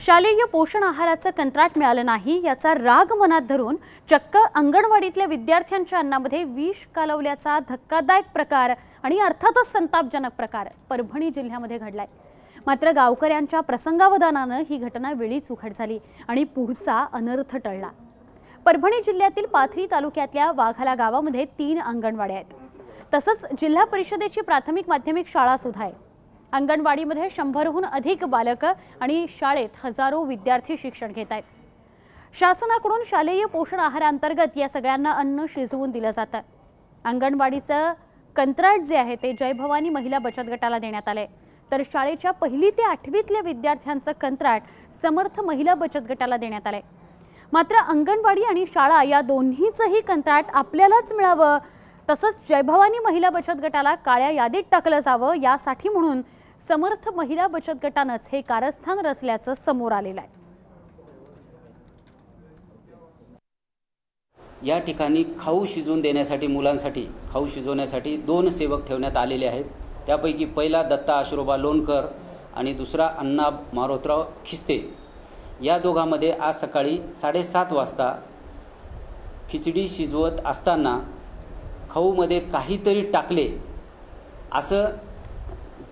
शालेय पोषण आहाराचं कंत्राट मिळालं नाही याचा राग मनात धरून चक्क अंगणवाडीतल्या विद्यार्थ्यांच्या अन्नामध्ये विष कालवल्याचा धक्कादायक प्रकार आणि अर्थातच संतापजनक प्रकार परभणी जिल्ह्यामध्ये घडलाय। मात्र गावकऱ्यांच्या प्रसंगावधानानं ही घटना वेळीच उघड झाली आणि पुढचा अनर्थ टळला। परभणी जिल्ह्यातील पाथरी तालुक्यातल्या वाघाला गावामध्ये 3 अंगणवाड्या आहेत। तसंच जिल्हा परिषदेची प्राथमिक माध्यमिक शाळा सुद्धा आहे। अंगणवाडीमध्ये 100हून अधिक बालक आणि शाळेत हजारो विद्यार्थी शिक्षण घेत आहेत। शासनाकडून शालेय पोषण आहारांतर्गत या सगळ्यांना अन्न शिजवून दिलं जातं। अंगणवाडीचं कंत्राट जे आहे ते जय भवानी महिला बचत गटाला देण्यात आलंय, तर शाळेच्या 1ली ते 8वीतल्या विद्यार्थ्यांचं कंत्राट समर्थ महिला बचत गटाला देण्यात आलंय। मात्र अंगणवाडी आणि शाळा या दोन्हीचंही कंत्राट आपल्यालाच मिळावं, तसंच जय भवानी महिला बचत गटाला काळ्या यादीत टाकलं जावं यासाठी म्हणून समर्थ महिला बचत गटानंच हे कारस्थान रचल्याचं समोर आलेलं आहे। या ठिकाणी खाऊ शिजवून देण्यासाठी मुलांसाठी खाऊ शिजवण्यासाठी 2 सेवक ठेवण्यात आलेले आहेत। त्यापैकी पहिला दत्ता आशुरोबा लोणकर आणि दुसरा अण्णा मारोतराव खिस्ते। या दोघांमध्ये आज सकाळी 7:30 वाजता खिचडी शिजवत असताना खाऊमध्ये काहीतरी टाकले असं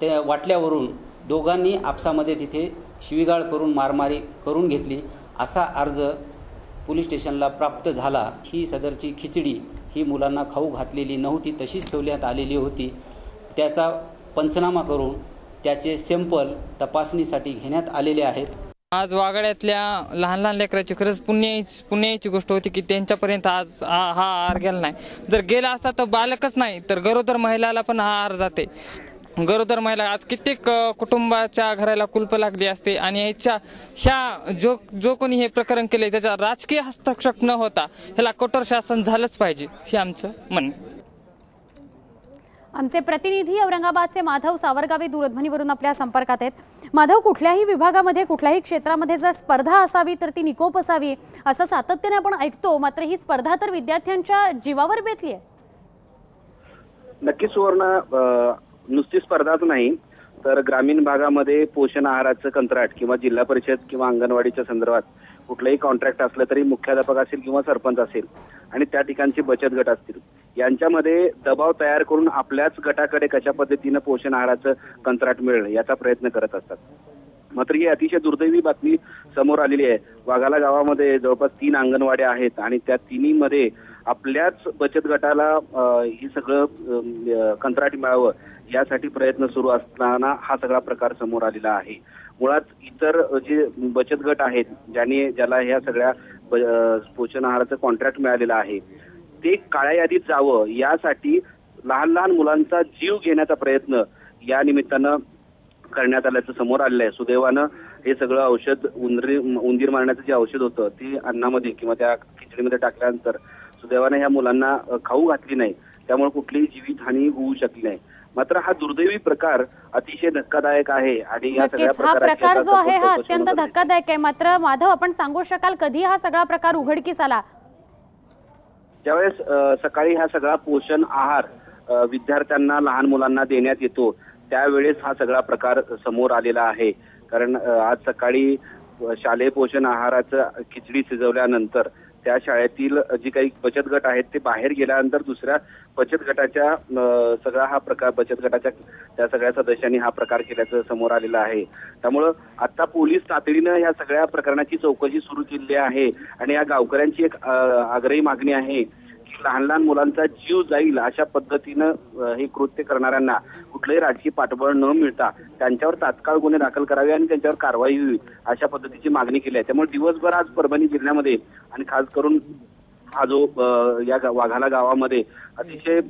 ते वाटल्यावरून दोघांनी आपसामध्ये तिथे शिवीगाळ करून मारमारी करून घेतली असा अर्ज पोलीस स्टेशनला प्राप्त झाला। ही सदरची खिचडी ही मुलांना खाऊ घातलेली नव्हती, तशीच ठेवण्यात आलेली होती। त्याचा पंचनामा करून त्याचे सॅम्पल तपासणीसाठी घेण्यात आलेले आहेत। आज वागड्यातल्या लहान लहान लेकरांची खरंच पुण्याची गोष्ट होती की त्यांच्यापर्यंत आज हा आहार गेला नाही। जर गेला असता तर बालकच नाही तर गरोदर महिलाला पण हा आहार जाते। गरोदर महिला आज कित्येक कुटुंबाच्या घराला कुलप लागली असते आणि ह्या जो कोणी हे प्रकरण केले त्याचा राजकीय हस्तक्षेप न होता ह्याला कठोर शासन झालंच पाहिजे हे आमचं म्हणणं। आमचे प्रतिनिधी औरंगाबादचे माधव सावरगावे दूरध्वनीवरून आपल्या संपर्कात आहेत। माधव, कुठल्याही विभागामध्ये कुठल्याही क्षेत्रामध्ये जर स्पर्धा असावी तर ती निकोप असावी असं सातत्याने आपण ऐकतो, मात्र ही स्पर्धा तर विद्यार्थ्यांच्या जीवावर बेतली आहे। नक्कीच सुवर्ण, नुसती स्पर्धाच नाही तर ग्रामीण भागामध्ये पोषण आहाराचं कंत्राट किंवा जिल्हा परिषद किंवा अंगणवाडीच्या संदर्भात कुठलंही कॉन्ट्रॅक्ट असलं तरी मुख्याध्यापक असेल किंवा सरपंच असेल आणि त्या ठिकाणचे बचत गट असतील यांच्यामध्ये दबाव तयार करून आपल्याच गटाकडे कशा पद्धतीनं पोषण आहाराचं कंत्राट मिळेल याचा प्रयत्न करत असतात। मात्र ही अतिशय दुर्दैवी बातमी समोर आलेली आहे। वाघाला गावामध्ये जवळपास 3 अंगणवाड्या आहेत आणि त्या तिन्हीमध्ये आपल्याच बचत गटाला हे सगळं कंत्राट मिळावं यासाठी प्रयत्न सुरू असताना हा सगळा प्रकार समोर आलेला आहे। मुळात इतर जे बचत गट आहेत ज्याला ह्या सगळ्या पोषण आहाराचं कॉन्ट्रॅक्ट मिळालेलं आहे ते काळ्या यादीत जावं यासाठी लहान लहान मुलांचा जीव घेण्याचा प्रयत्न या निमित्तानं करण्यात आल्याचं समोर आलेलं आहे। सुदैवानं हे सगळं औषध उंदीर मारण्याचं जे औषध होतं ते अन्नामध्ये किंवा त्या खिचडीमध्ये टाकल्यानंतर सुदैवानं ह्या मुलांना खाऊ घातली नाही, त्यामुळे कुठलीही जीवितहानी होऊ शकली नाही। मात्र हा दुर्दैवी प्रकार अतिशय धक्कादायक आहे आणि या सगळ्या प्रकार जो आहे हा अत्यंत धक्कादायक आहे। मात्र माधव, आपण सांगू शकाल कधी हा सगळा प्रकार उघडकीस आला? ज्यावेळेस सकाळी हा सगळा पोषण आहार विद्यार्थ्यांना लहान मुलांना देण्यात येतो त्यावेळेस हा सगळा प्रकार समोर आलेला आहे। कारण आज सकाळी शालेय पोषण आहाराचं खिचडी शिजवल्यानंतर त्या शाळेतील जी काही बचत गट आहेत ते बाहेर गेल्यानंतर दुसऱ्या बचत गटाच्या सगळा हा प्रकार बचत गटाच्या त्या सगळ्या सदस्यांनी हा प्रकार केल्याचं समोर आलेलं आहे। त्यामुळं आता पोलीस तातडीनं या सगळ्या प्रकरणाची चौकशी सुरू केली आहे आणि या गावकऱ्यांची एक आग्रही मागणी आहे की लहान लहान मुलांचा जीव जाईल अशा पद्धतीनं हे कृत्य करणाऱ्यांना कुठलंही राजकीय पाठबळ न मिळता त्यांच्यावर तात्काळ गुन्हे दाखल करावे आणि त्यांच्यावर कारवाई व्हावी अशा पद्धतीची मागणी केली आहे। त्यामुळे दिवसभर आज परभणी जिल्ह्यामध्ये आणि खास करून हा जो या वाघाला गावामध्ये अतिशय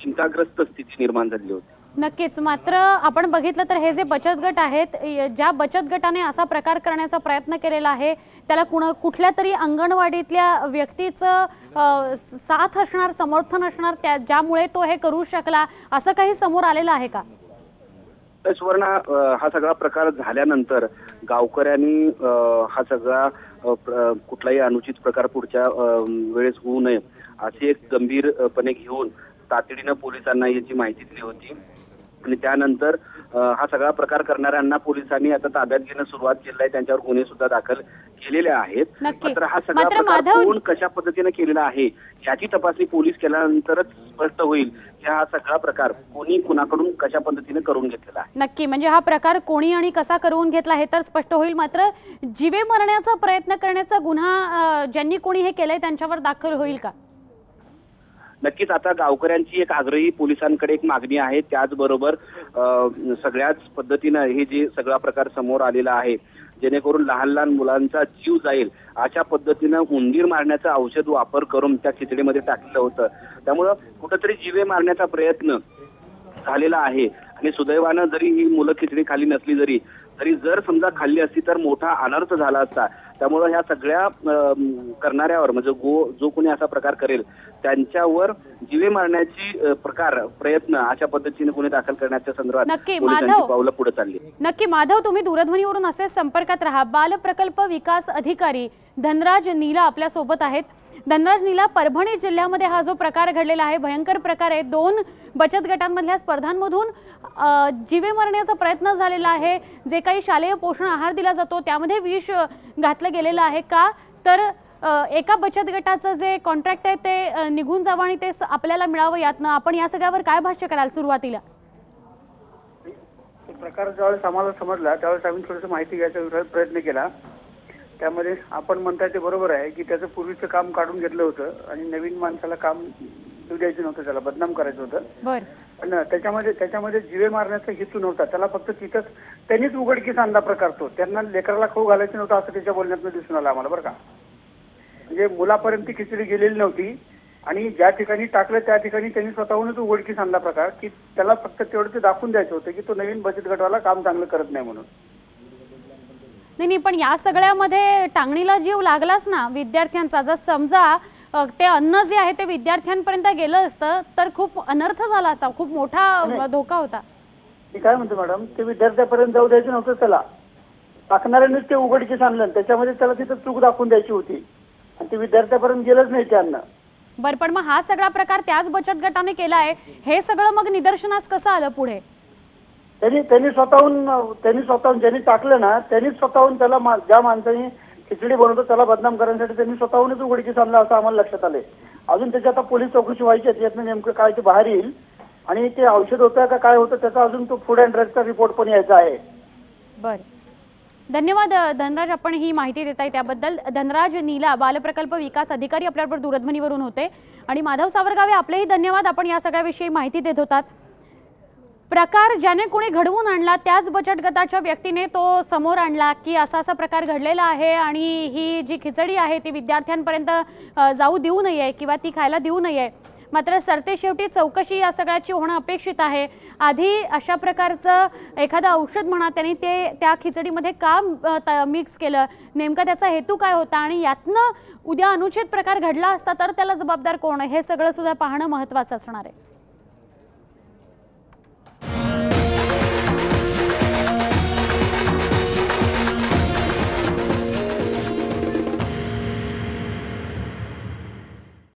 चिंताग्रस्त स्थिती निर्माण झाली होती। नक्कीच, मात्र आपण बघितलं तर हे जे बचत गट आहेत, ज्या बचत गटाने असा प्रकार करण्याचा प्रयत्न केलेला आहे त्याला कुठल्या तरी अंगणवाडीतल्या व्यक्तीचं साथ असणार, समर्थन असणार ज्यामुळे तो हे करू शकला, असं काही समोर आलेलं आहे का? सुवर्ण, हा सगळा प्रकार झाल्यानंतर गावकऱ्यांनी हा सगळा कुठलाही अनुचित प्रकार पुढच्या वेळेस होऊ नये असे एक गंभीरपणे घेऊन तातडीनं पोलिसांना याची माहिती दिली होती। आणि त्यानंतर हा सगळा प्रकार करणाऱ्यांना पोलिसांनी आता ताब्यात घेणं सुरुवात केली आहे, त्यांच्यावर गुन्हे सुद्धा दाखल केलेले आहेत. नक्की. मात्र हा सगळा मात्र प्रकार माधव- कोण कशा पद्धतीने केलेला आहे याची तपासणी पोलीस केल्यानंतरच स्पष्ट होईल की हा सगळा प्रकार कोणी कुणाकडून कशा पद्धतीने करून घेतलेला आहे. नक्की, म्हणजे हा प्रकार कोणी आणि कसा करून घेतला हे तर स्पष्ट होईल. मात्र जीवे मरण्याचा प्रयत्न करण्याचा गुन्हा ज्यांनी कोणी हे केलंय त्यांच्यावर दाखल होईल का? नक्कीच आता गावकऱ्यांची एक आग्रही पोलिसांकडे एक मागणी आहे. त्याचबरोबर सगळ्याच पद्धतीनं हे जे सगळा प्रकार समोर आलेला आहे, जेणेकरून लहान लहान मुलांचा जीव जाईल अशा पद्धतीनं उंदीर मारण्याचा औषध वापर करून त्या खिचडीमध्ये टाकलेलं होतं. त्यामुळं कुठंतरी जीवे मारण्याचा प्रयत्न झालेला आहे. आणि सुदैवानं जरी ही मुलं खिचडी खाली नसली तरी जर समजा खाल्ली असती तर मोठा अनर्थ झाला असता. त्यामुळे ह्या सगळ्या करणाऱ्यावर म्हणजे जो कोणी असा प्रकार करेल त्यांच्यावर जीवे मारण्याची प्रयत्न अशा पद्धतीने गुन्हे दाखल करण्याच्या संदर्भात नक्की पोलिसांची माधव पावलं पुढे चालली. नक्की माधव, तुम्ही दूरध्वनीवरून असेच संपर्कात राहा. बाल प्रकल्प विकास अधिकारी धनराज नीला आपल्या सोबत आहेत. धनराज नीला, परभणी जिल्ह्यामध्ये हा जो प्रकार घडलेला आहे भयंकर प्रकार आहे. 2 बचत गटांमधल्या स्पर्धांमधून जीवे मरण्याचा प्रयत्न झालेला आहे. जे काही शालेय पोषण आहार दिला जातो त्यामध्ये विष घातलं गेलेलं आहे का? तर एका बचत गटाचं जे कॉन्ट्रॅक्ट आहे ते निघून जावं आणि ते आपल्याला मिळावं यातनं आपण या सगळ्यावर काय भाष्य कराल सुरुवातीला? प्रकार ज्यावेळेस आम्हाला समजला त्यावेळेस आम्ही थोडंसं माहिती घ्यायचा प्रयत्न केला. त्यामध्ये आपण म्हणताय ते बरोबर आहे की त्याचं पूर्वीचं काम काढून घेतलं होतं आणि नवीन माणसाला काम देऊ द्यायचं नव्हतं, त्याला बदनाम करायचं होतं. पण त्याच्यामध्ये जीवे मारण्याचा हेतू नव्हता. त्याला फक्त तिथंच त्यांनीच उघडकीस आणला प्रकार तो. त्यांना लेकराला खाऊ घालायचं नव्हतं असं त्याच्या बोलण्यातून दिसून आलं आम्हाला, बरं का. म्हणजे मुलापर्यंत खिचडी गेलेली नव्हती आणि ज्या ठिकाणी टाकलं त्या ठिकाणी त्यांनी स्वतःहूनच उघडकीस आणला प्रकार की त्याला फक्त तेवढं ते दाखवून द्यायचं होतं की तो नवीन बचत गटवाला काम चांगलं करत नाही म्हणून. नाही, पण या सगळ्यामध्ये टांगणीला जीव लागलाच ना विद्यार्थ्यांचा. जर समजा ते अन्न जे आहे ते विद्यार्थ्यांपर्यंत गेलं असतं तर खूप अनर्थ झाला असता, खूप मोठा धोका होता. मी काय म्हणतो मॅडम, ते विद्यार्थ्यापर्यंत जाऊ द्यायचं नव्हतं. त्याला टाकणाऱ्यांनीच ते उघडकीस आणलं, त्याच्यामध्ये त्याला तिथं चूक दाखवून द्यायची होती आणि ते विद्यार्थ्यापर्यंत गेलंच नाही ते अन्न. बरं, पण मग हा सगळा प्रकार त्याच बचत गटाने केला आहे, हे सगळं मग निदर्शनास कसं आलं पुढे? त्यांनी स्वतःहून ज्यांनी टाकलं ना त्यांनीच स्वतःहून त्याला ज्या माणसाने खिचडी बनवतो त्याला बदनाम करण्यासाठी त्यांनी स्वतःहूनच उघडकीस आणला असं आम्हाला लक्षात आलंय. अजून त्याची आता पोलीस चौकशी व्हायची आहे, त्यातनं नेमकं काय ते बाहेर येईल आणि ते औषध होतं का काय होतं त्याचा अजून तो फूड अँड ड्रगचा रिपोर्ट पण यायचा आहे. बरं, धन्यवाद धनराज, आपण ही माहिती देताय त्याबद्दल. धनराज नीला, बालप्रकल्प विकास अधिकारी आपल्याबरोबर दूरध्वनीवरून होते. आणि माधव सावरगावे, आपलेही धन्यवाद, आपण या सगळ्याविषयी माहिती देत होतात. प्रकार ज्याने कोणी घडवून आणला त्याच बचत गटाच्या व्यक्तीने तो समोर आणला की असा प्रकार घडलेला आहे आणि ही जी खिचडी आहे ती विद्यार्थ्यांपर्यंत जाऊ देऊ नये किंवा ती खायला देऊ नये. मात्र सरतेशेवटी चौकशी या सगळ्याची होणं अपेक्षित आहे. आधी अशा प्रकारचं एखादं औषध म्हणा त्यांनी ते त्या खिचडीमध्ये का मिक्स केलं, नेमका त्याचा हेतू काय होता आणि यातनं उद्या अनुचित प्रकार घडला असता तर त्याला जबाबदार कोण, हे सगळं सुद्धा पाहणं महत्त्वाचं असणार आहे.